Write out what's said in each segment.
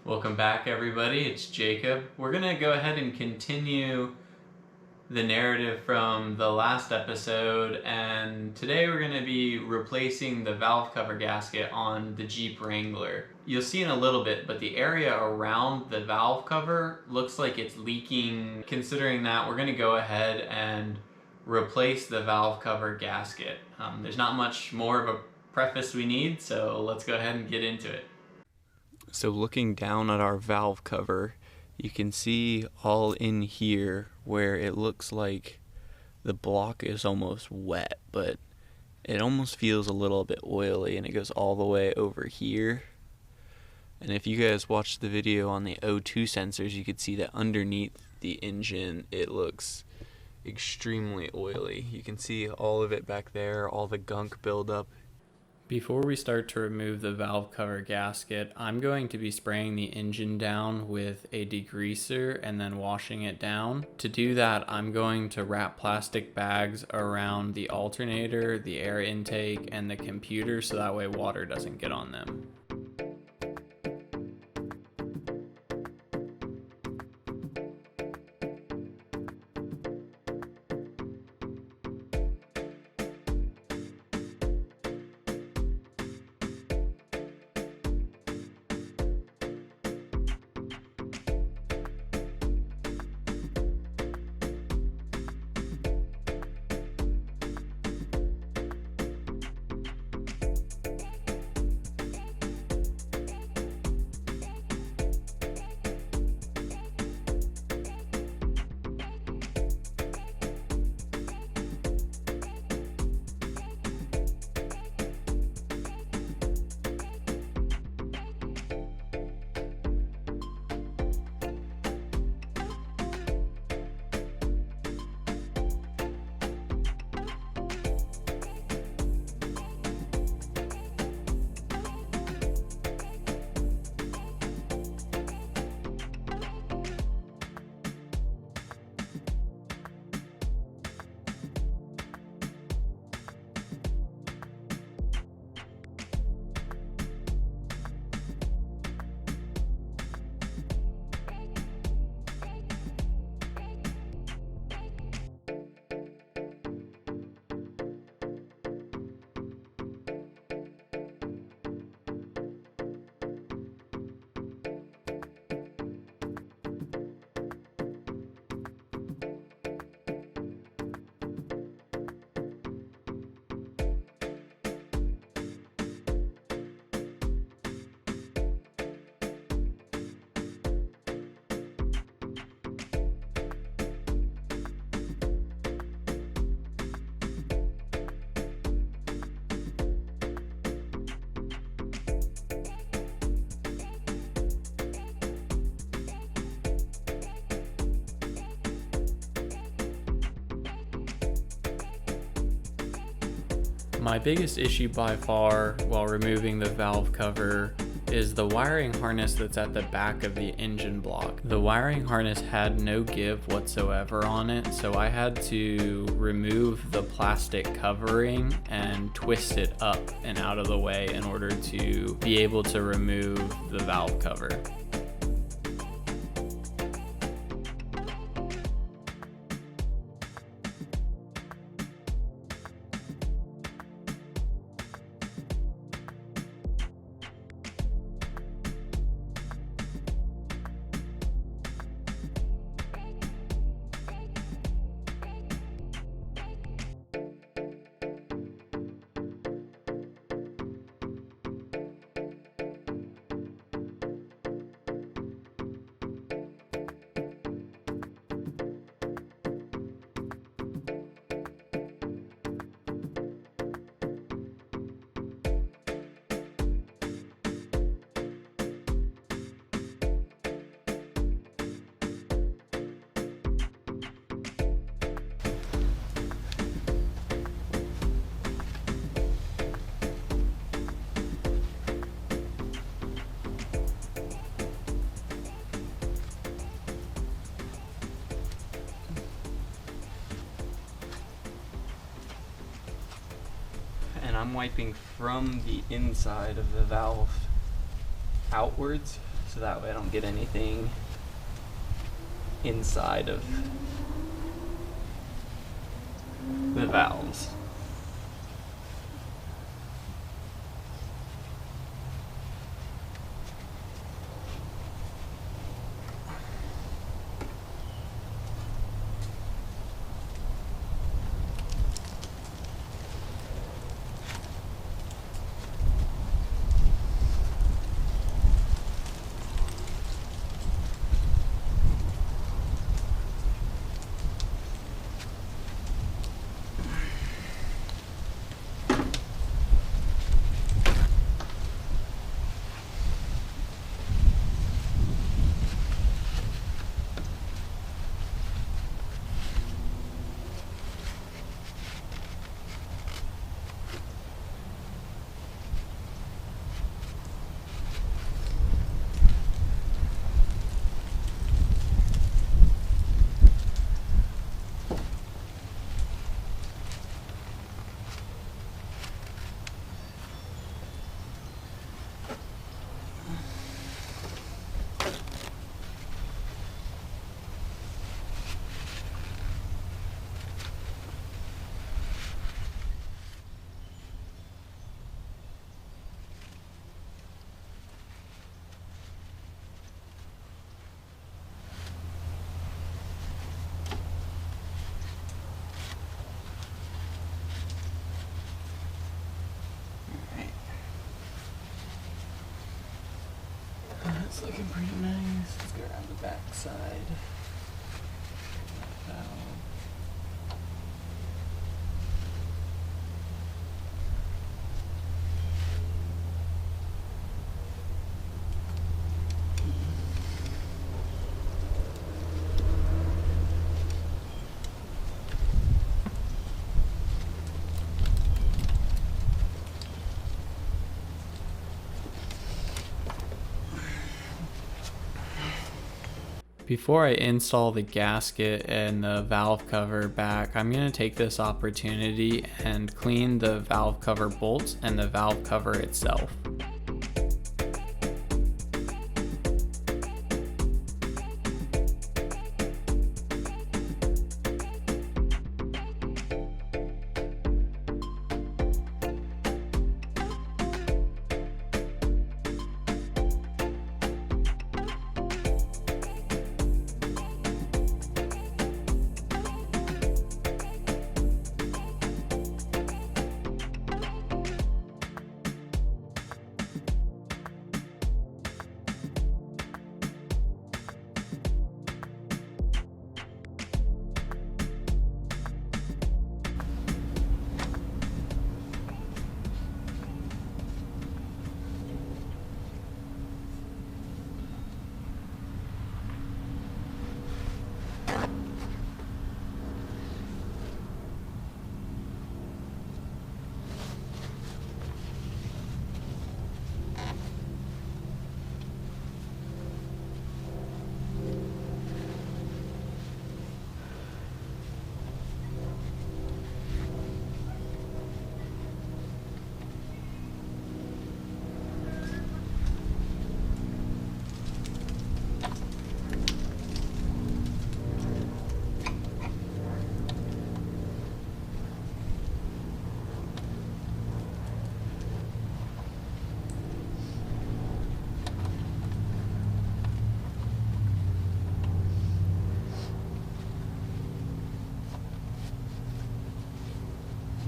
Welcome back, everybody. It's Jacob. We're going to go ahead and continue the narrative from the last episode, and today we're going to be replacing the valve cover gasket on the Jeep Wrangler. You'll see in a little bit, but the area around the valve cover looks like it's leaking. Considering that, we're going to go ahead and replace the valve cover gasket. There's not much more of a preface we need, so let's go ahead and get into it. So looking down at our valve cover, you can see all in here where it looks like the block is almost wet, but it almost feels a little bit oily, and it goes all the way over here. And if you guys watched the video on the O2 sensors, you could see that underneath the engine it looks extremely oily. You can see all of it back there, all the gunk buildup. Before we start to remove the valve cover gasket, I'm going to be spraying the engine down with a degreaser and then washing it down. To do that, I'm going to wrap plastic bags around the alternator, the air intake, and the computer so that way water doesn't get on them. My biggest issue by far while removing the valve cover is the wiring harness that's at the back of the engine block. The wiring harness had no give whatsoever on it, so I had to remove the plastic covering and twist it up and out of the way in order to be able to remove the valve cover. and I'm wiping from the inside of the valve outwards so that way I don't get anything inside of the valves. It's looking pretty nice. Let's go around the back side. Before I install the gasket and the valve cover back, I'm going to take this opportunity and clean the valve cover bolts and the valve cover itself.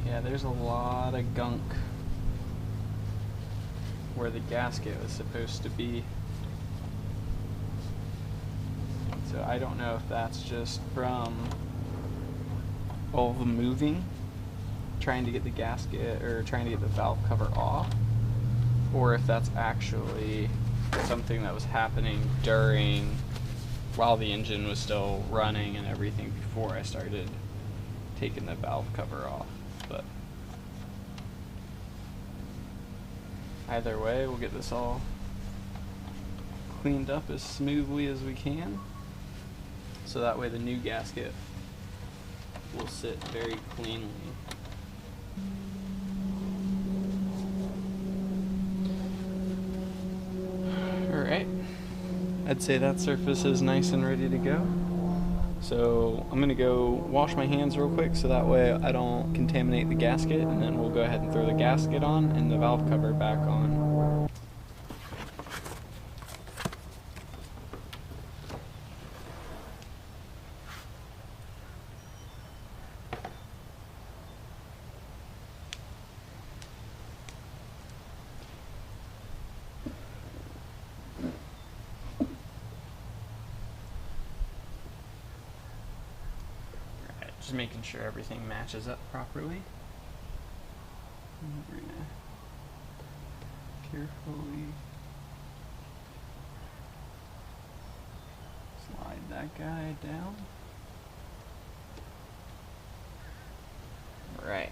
Yeah, there's a lot of gunk where the gasket was supposed to be. So I don't know if that's just from all the moving, trying to get the gasket or trying to get the valve cover off, or if that's actually something that was happening while the engine was still running and everything before I started taking the valve cover off. But either way, we'll get this all cleaned up as smoothly as we can, so that way the new gasket will sit very cleanly. Alright, I'd say that surface is nice and ready to go. So I'm gonna go wash my hands real quick so that way I don't contaminate the gasket, and then we'll go ahead and throw the gasket on and the valve cover back on. Just making sure everything matches up properly. And we're gonna carefully slide that guy down. All right.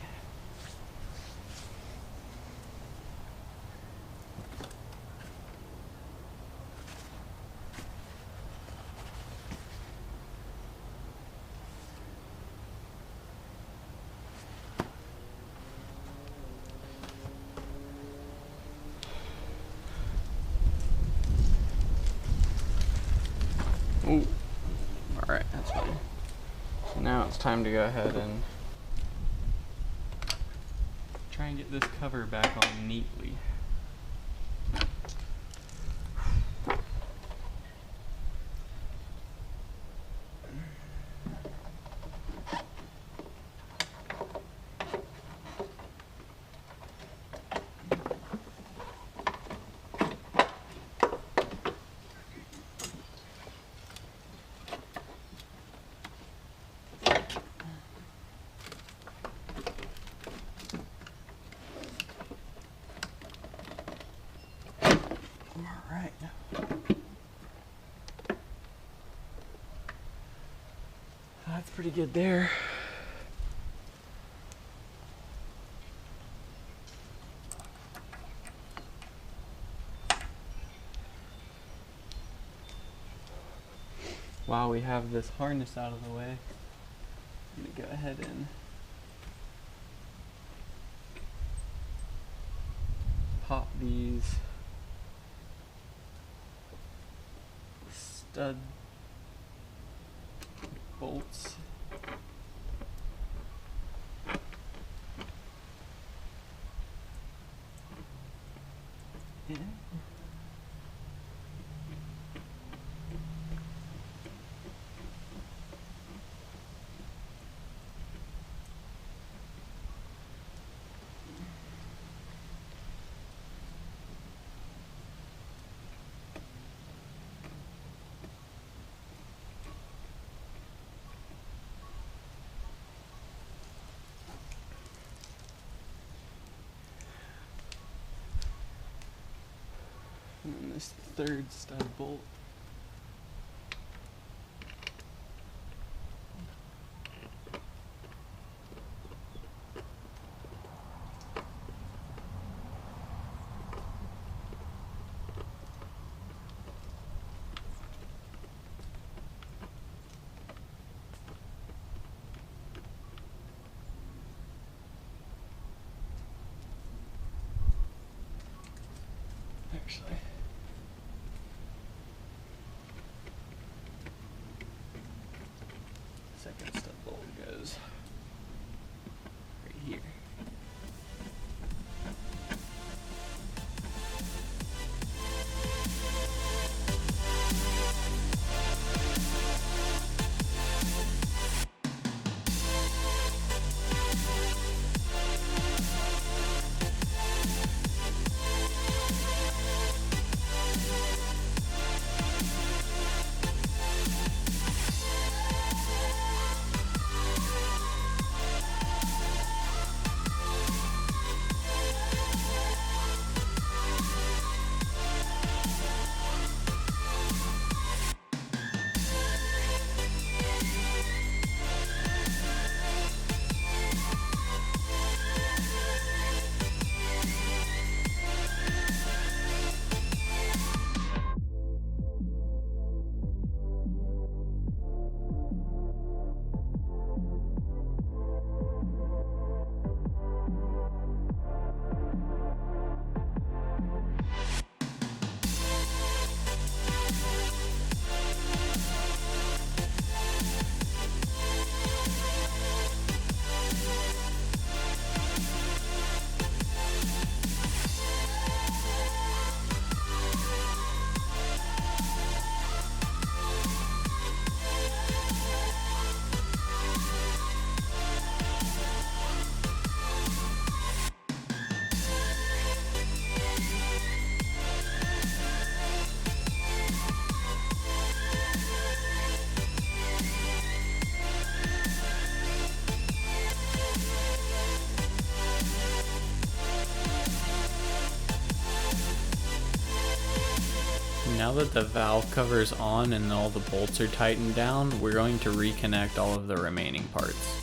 Ooh. Alright, that's fine. So now it's time to go ahead and try and get this cover back on neatly. Alright. That's pretty good there. While we have this harness out of the way, I'm going to go ahead and pop these stud bolts in. And then this third stud bolt. Actually, second stud bolt goes right here. now that the valve cover's on and all the bolts are tightened down, we're going to reconnect all of the remaining parts.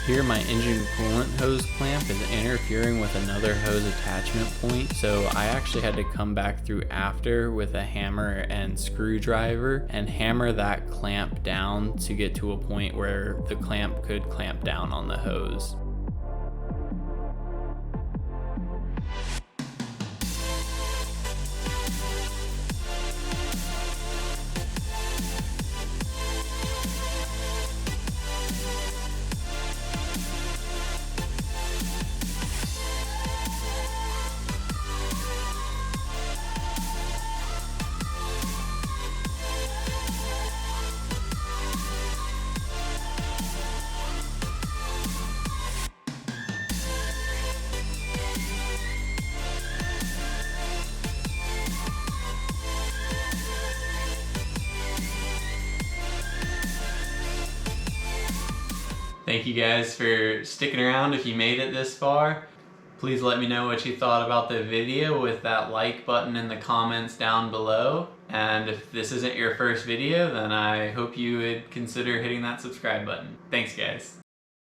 Here my engine coolant hose clamp is interfering with another hose attachment point, so I actually had to come back through after with a hammer and screwdriver and hammer that clamp down to get to a point where the clamp could clamp down on the hose. Thank you guys for sticking around if you made it this far. Please let me know what you thought about the video with that like button in the comments down below. And if this isn't your first video, then I hope you would consider hitting that subscribe button. Thanks guys.